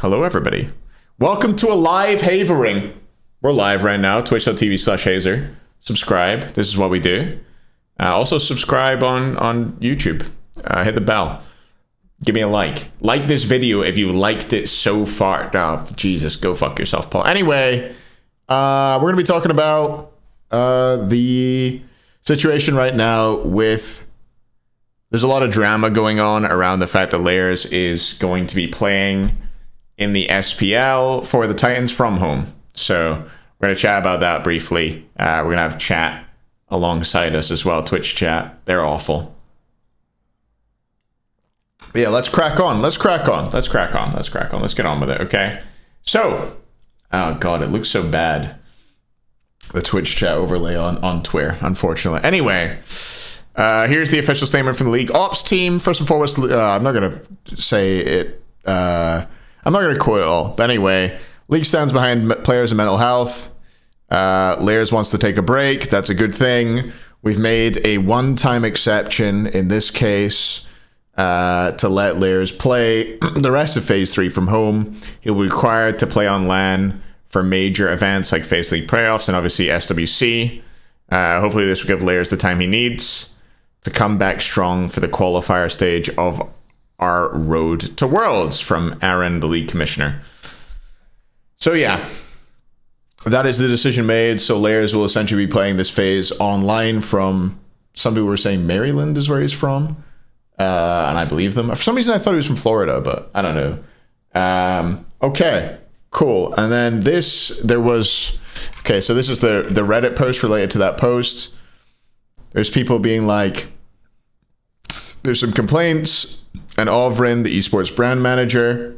Hello, everybody. Welcome to a live havering. We're live right now, twitch.tv/hazer. Subscribe. This is what we do. Also, subscribe on YouTube. Hit the bell. Give me a like. Like this video if you liked it so far. Oh, Jesus, go fuck yourself, Paul. Anyway, we're going to be talking about the situation right now with... There's a lot of drama going on around the fact that Layers is going to be playing in the SPL for the Titans from home. So we're going to chat about that briefly. We're going to have chat alongside us as well, Twitch chat. They're awful. But yeah, let's crack on. Let's get on with it, okay? So, oh God, it looks so bad. The Twitch chat overlay on Twitter, unfortunately. Anyway, here's the official statement from the league ops team. First and foremost, I'm not going to say it. I'm not going to quote it all. But anyway, league stands behind players and mental health. Layers wants to take a break. That's a good thing. We've made a one-time exception in this case to let Layers play the rest of Phase 3 from home. He'll be required to play on LAN for major events like Phase League playoffs and obviously SWC. Hopefully this will give Layers the time he needs to come back strong for the qualifier stage of our road to Worlds, from Aaron, the league commissioner. So yeah, that is the decision made. So Layers will essentially be playing this phase online from, some people were saying Maryland is where he's from. And I believe them. For some reason I thought he was from Florida, but I don't know. Okay, cool. And then so this is the Reddit post related to that post. There's people being like, there's some complaints, and Ovrin, the esports brand manager,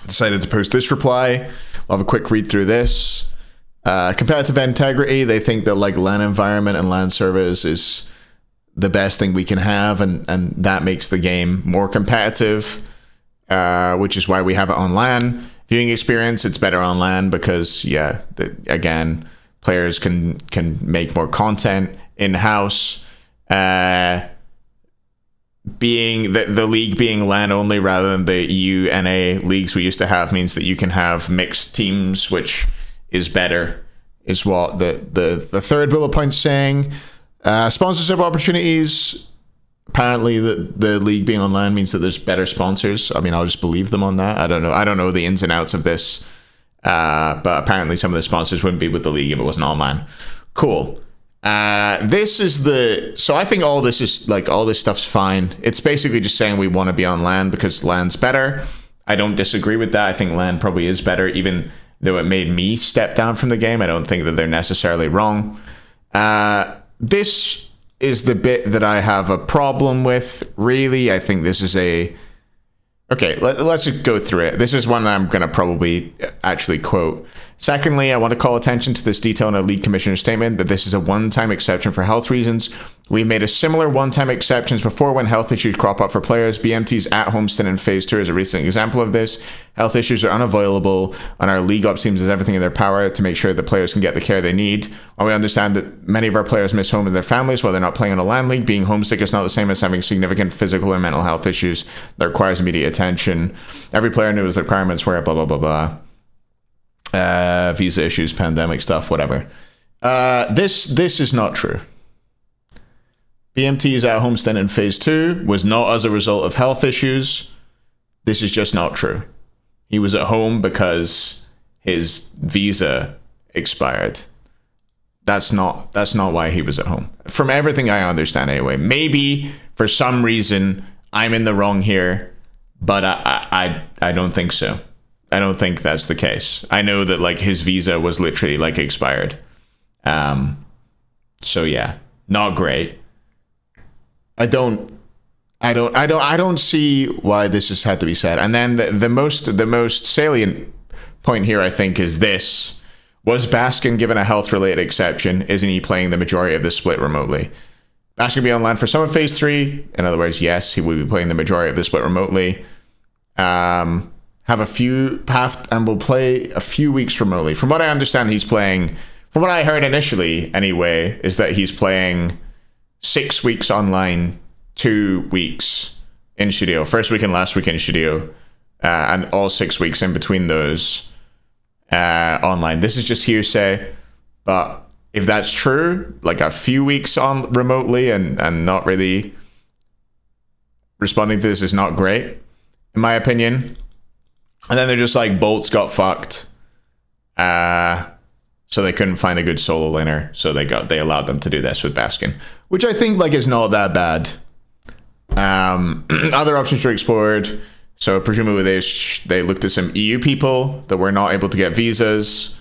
decided to post this reply. We'll have a quick read through this. Competitive integrity, they think that like LAN environment and LAN service is the best thing we can have, and that makes the game more competitive, which is why we have it on LAN. Viewing experience, it's better on LAN because, yeah, again, players can make more content in-house. Being the league being LAN only rather than the EU-NA leagues we used to have means that you can have mixed teams, which is better, is what the third bullet point's saying. Sponsorship opportunities. Apparently the league being on LAN means that there's better sponsors. I mean, I'll just believe them on that. I don't know the ins and outs of this, but apparently some of the sponsors wouldn't be with the league if it wasn't on LAN. Cool. So I think all this stuff's fine. It's basically just saying we want to be on LAN because LAN's better. I don't disagree with that. I think LAN probably is better, even though it made me step down from the game. I don't think that they're necessarily wrong. This is the bit that I have a problem with, really. I think this is okay, let's just go through it. This is one I'm going to probably actually quote. Secondly, I want to call attention to this detail in our league commissioner's statement that this is a one-time exception for health reasons. We made a similar one-time exceptions before when health issues crop up for players. BMT's at-home stint in Phase 2 is a recent example of this. Health issues are unavoidable, and our league ops teams does everything in their power to make sure that players can get the care they need. While we understand that many of our players miss home with their families while they're not playing in a LAN league, being homesick is not the same as having significant physical or mental health issues that requires immediate attention. Every player knows the requirements where blah, blah, blah, blah. Visa issues, pandemic stuff, whatever. This is not true. BMT's at-home stint in Phase 2 was not as a result of health issues. This is just not true. He was at home because his visa expired. That's not why he was at home. From everything I understand anyway. Maybe for some reason I'm in the wrong here, but I don't think so. I don't think that's the case. I know that like his visa was literally like expired. So yeah, not great. I don't see why this has had to be said. And then the most salient point here, I think, is this. Was Baskin given a health-related exception? Isn't he playing the majority of the split remotely? Baskin will be on LAN for some of Phase 3. In other words, yes, he will be playing the majority of the split remotely. And will play a few weeks remotely. From what I understand, he's playing... From what I heard initially, anyway, is that he's playing 6 weeks online, 2 weeks in studio. First week and last week in studio. and all 6 weeks in between those online. This is just hearsay, but if that's true, like a few weeks on remotely and not really responding to this is not great, in my opinion. And then they're just like, bolts got fucked. So they couldn't find a good solo laner, so they allowed them to do this with Baskin, which I think like is not that bad. Other options were explored. So presumably they looked at some EU people that were not able to get visas.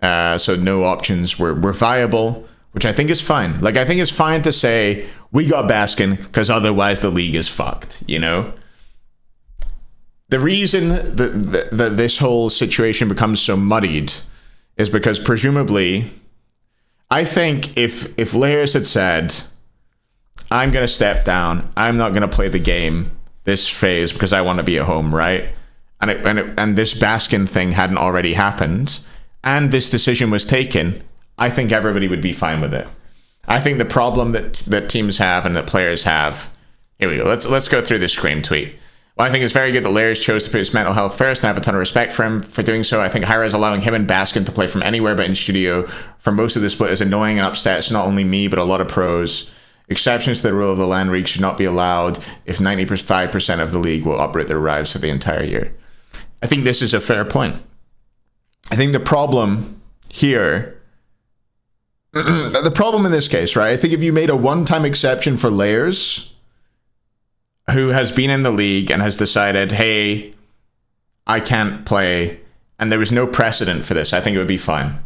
So no options were viable, which I think is fine. Like, I think it's fine to say, we got Baskin because otherwise the league is fucked, you know? The reason that this whole situation becomes so muddied is because presumably, I think if Layers had said, I'm going to step down, I'm not going to play the game this phase because I want to be at home, right? And this Baskin thing hadn't already happened, and this decision was taken, I think everybody would be fine with it. I think the problem that teams have and that players have, here we go, let's go through this Scream tweet. Well, I think it's very good that Layers chose to put his mental health first, and I have a ton of respect for him for doing so. I think Hyra is allowing him and Baskin to play from anywhere but in studio for most of the split is annoying and upsets not only me, but a lot of pros. Exceptions to the rule of the LAN league should not be allowed if 95% of the league will uproot their lives for the entire year. I think this is a fair point. I think the problem here, the problem in this case, right? I think if you made a one-time exception for Layers, who has been in the league and has decided, hey, I can't play, and there was no precedent for this, I think it would be fine.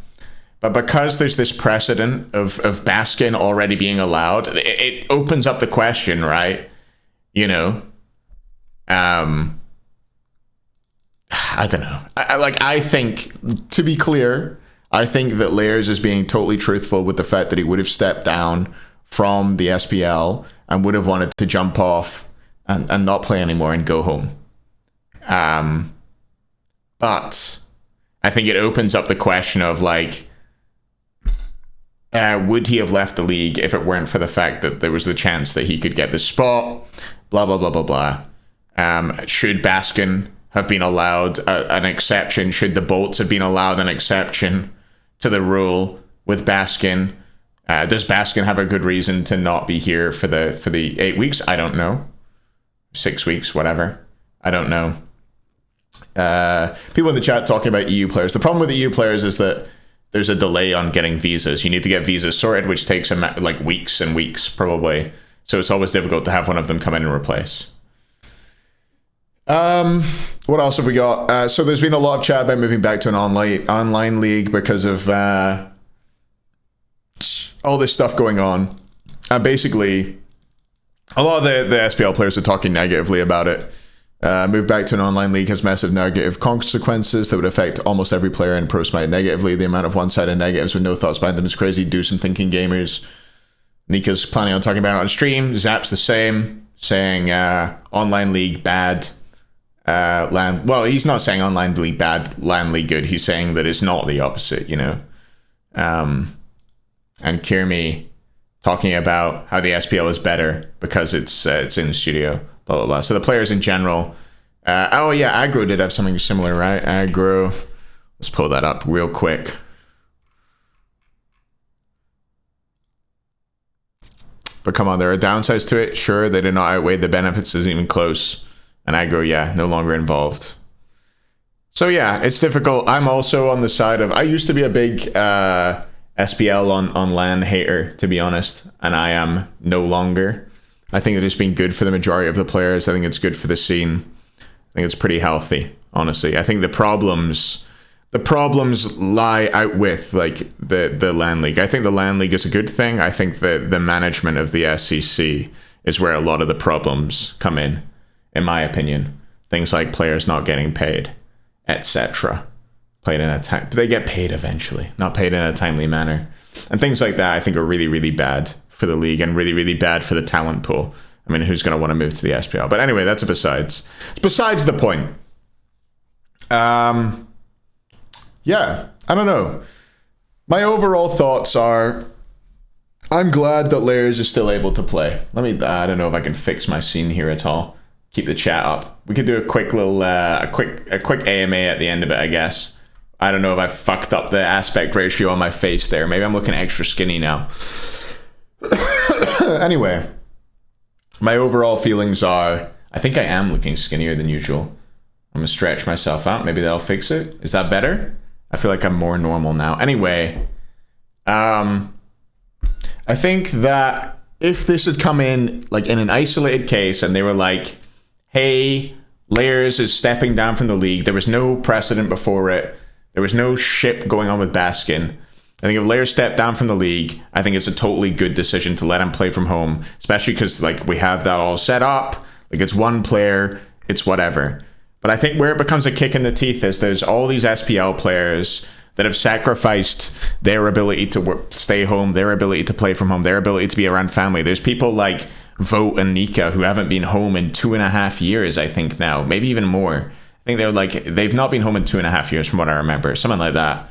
But because there's this precedent of Baskin already being allowed, it opens up the question, right? You know, I don't know. I think, to be clear, I think that Layers is being totally truthful with the fact that he would have stepped down from the SPL and would have wanted to jump off and not play anymore and go home. But I think it opens up the question of, like, would he have left the league if it weren't for the fact that there was the chance that he could get the spot? Blah, blah, blah, blah, blah. Should Baskin have been allowed an exception? Should the bolts have been allowed an exception to the rule with Baskin? Does Baskin have a good reason to not be here for the 8 weeks? I don't know. 6 weeks, whatever. I don't know. People in the chat talking about EU players. The problem with EU players is that there's a delay on getting visas. You need to get visas sorted, which takes like weeks and weeks, probably. So it's always difficult to have one of them come in and replace. What else have we got? So there's been a lot of chat about moving back to an online league because of all this stuff going on. Basically, a lot of the SPL players are talking negatively about it. Move back to an online league has massive negative consequences that would affect almost every player in Pro Smite negatively. The amount of one-sided negatives with no thoughts behind them is crazy. Do some thinking, gamers. Nika's planning on talking about it on stream. Zap's the same, saying online league bad. LAN. Well, he's not saying online league bad, LAN league good. He's saying that it's not the opposite, you know. And Kirmi talking about how the SPL is better because it's in studio. Blah, blah, blah. So the players in general. Oh, yeah, Aggro did have something similar, right? Aggro. Let's pull that up real quick. But come on, there are downsides to it. Sure, they did not outweigh the benefits. Isn't even close. And Aggro, yeah, no longer involved. So, yeah, it's difficult. I'm also on the side of... I used to be a big SPL on LAN hater, to be honest. And I am no longer. I think it has been good for the majority of the players. I think it's good for the scene. I think it's pretty healthy, honestly. I think the problems lie out with like the LAN league. I think the LAN league is a good thing. I think the management of the SCC is where a lot of the problems come in my opinion. Things like players not getting paid, etc. They get paid eventually, not paid in a timely manner. And things like that I think are really, really bad for the league and really, really bad for the talent pool. I mean, who's going to want to move to the SPL? But anyway, that's besides the point. Yeah, I don't know. My overall thoughts are, I'm glad that Layers is still able to play. I don't know if I can fix my scene here at all. keep the chat up. We could do a quick little, a quick AMA at the end of it, I guess. I don't know if I fucked up the aspect ratio on my face there. Maybe I'm looking extra skinny now. Anyway, my overall feelings are, I think I am looking skinnier than usual. I'm gonna stretch myself out. Maybe that'll fix it. Is that better? I feel like I'm more normal now. Anyway, I think that if this had come in like in an isolated case and they were like, hey, Layers is stepping down from the league. There was no precedent before it. There was no ship going on with Baskin. I think if Layers stepped down from the league, I think it's a totally good decision to let him play from home, especially because like we have that all set up. Like it's one player, it's whatever. But I think where it becomes a kick in the teeth is there's all these SPL players that have sacrificed their ability to stay home, their ability to play from home, their ability to be around family. There's people like Vote and Nika who haven't been home in 2.5 years, I think now, maybe even more. I think they've not been home in 2.5 years from what I remember, something like that.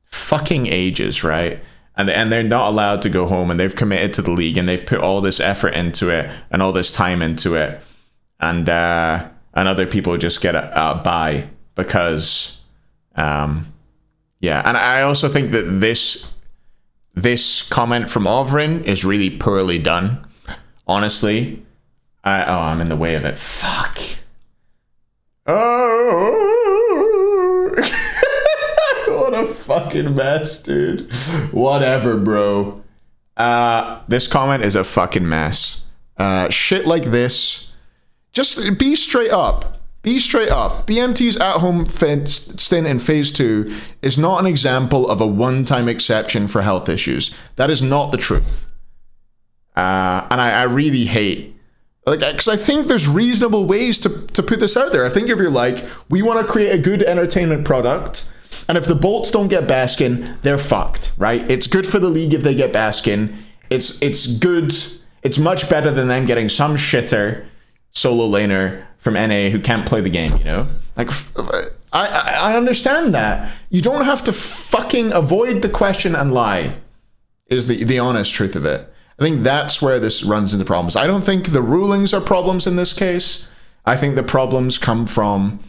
Fucking ages, right? And they're not allowed to go home, and they've committed to the league, and they've put all this effort into it and all this time into it, and other people just get a bye because yeah. And I also think that this comment from Ovrin is really poorly done, honestly. I'm in the way of it. Fuck. Oh. What a fucking mess, dude. Whatever, bro. This comment is a fucking mess. Shit like this. Just be straight up. Be straight up. BMT's at-home stint in Phase 2 is not an example of a one-time exception for health issues. That is not the truth. And I really hate... because I think there's reasonable ways to put this out there. I think if you're like, we want to create a good entertainment product, and if the Bolts don't get Baskin, they're fucked, right? It's good for the league if they get Baskin. It's good. It's much better than them getting some shitter solo laner from NA who can't play the game, you know? Like, I understand that. You don't have to fucking avoid the question and lie, is the honest truth of it. I think that's where this runs into problems. I don't think the rulings are problems in this case. I think the problems come from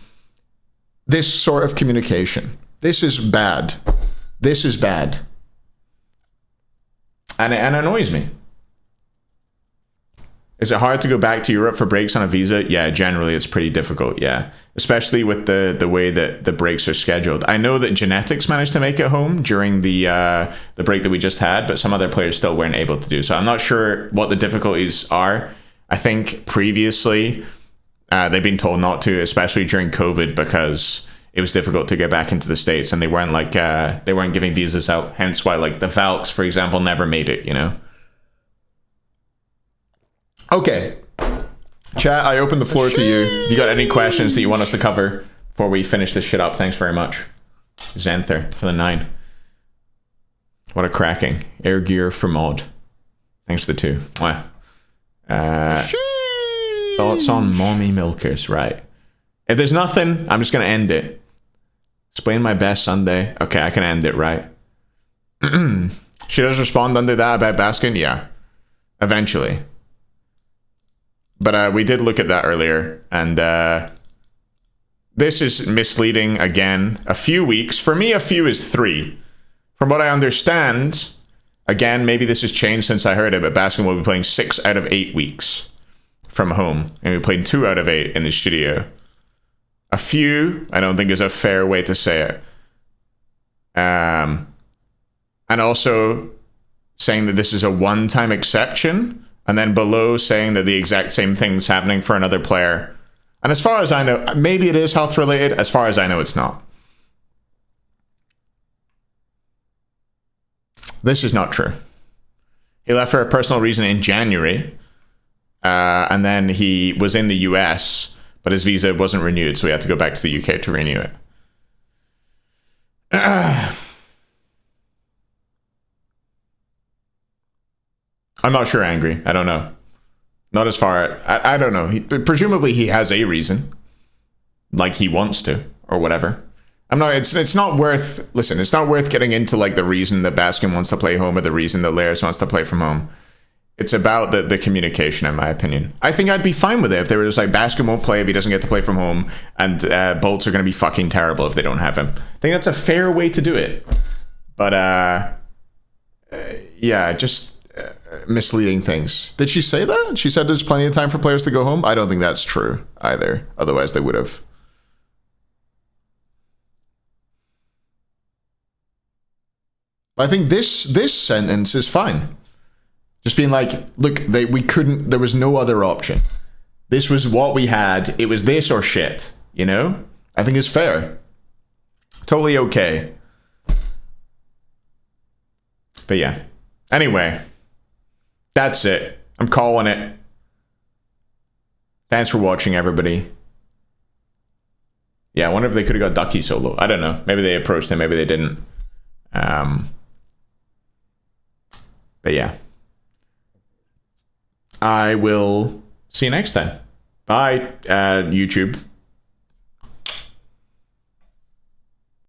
this sort of communication. This is bad. This is bad. And it annoys me. Is it hard to go back to Europe for breaks on a visa? Yeah, generally it's pretty difficult, yeah. Especially with the way that the breaks are scheduled. I know that Genetics managed to make it home during the break that we just had, but some other players still weren't able to do so. I'm not sure what the difficulties are. I think previously they've been told not to, especially during COVID, because it was difficult to get back into the States, and they weren't giving visas out. Hence why like the Valks, for example, never made it, you know? Okay, chat, I open the floor to you. If you got any questions that you want us to cover before we finish this shit up, thanks very much. Xanther for the 9. What a cracking. Air gear for mod. Thanks for the 2. Wow. Thoughts on mommy milkers, right. If there's nothing, I'm just going to end it. Explain my best Sunday. Okay, I can end it, right? She does respond under that about Baskin? Yeah. Eventually. But we did look at that earlier, and this is misleading again. A few weeks. For me, a few is 3. From what I understand, again, maybe this has changed since I heard it, but Baskin will be playing 6 out of 8 weeks from home. And we played 2 out of 8 in the studio. A few, I don't think is a fair way to say it. And also saying that this is a one-time exception. And then below saying that the exact same thing's happening for another player. And as far as I know, maybe it is health related. As far as I know, it's not. This is not true. He left for a personal reason in January. And then he was in the US, but his visa wasn't renewed, so he had to go back to the UK to renew it. I'm not sure, Angry. I don't know. Not as far... I don't know. Presumably he has a reason. Like he wants to, or whatever. It's not worth... Listen, it's not worth getting into like the reason that Baskin wants to play home or the reason that Laris wants to play from home. It's about the communication, in my opinion. I think I'd be fine with it if they were just like, Baskin won't play if he doesn't get to play from home, and Bolts are going to be fucking terrible if they don't have him. I think that's a fair way to do it. But, yeah, just misleading things. Did she say that? She said there's plenty of time for players to go home? I don't think that's true either. Otherwise, they would have. I think this sentence is fine. Just being like, look, we couldn't, there was no other option. This was what we had. It was this or shit, you know? I think it's fair. Totally okay. But yeah. Anyway, that's it. I'm calling it. Thanks for watching, everybody. Yeah, I wonder if they could have got Ducky solo. I don't know. Maybe they approached him, maybe they didn't. But yeah. I will see you next time. Bye, YouTube.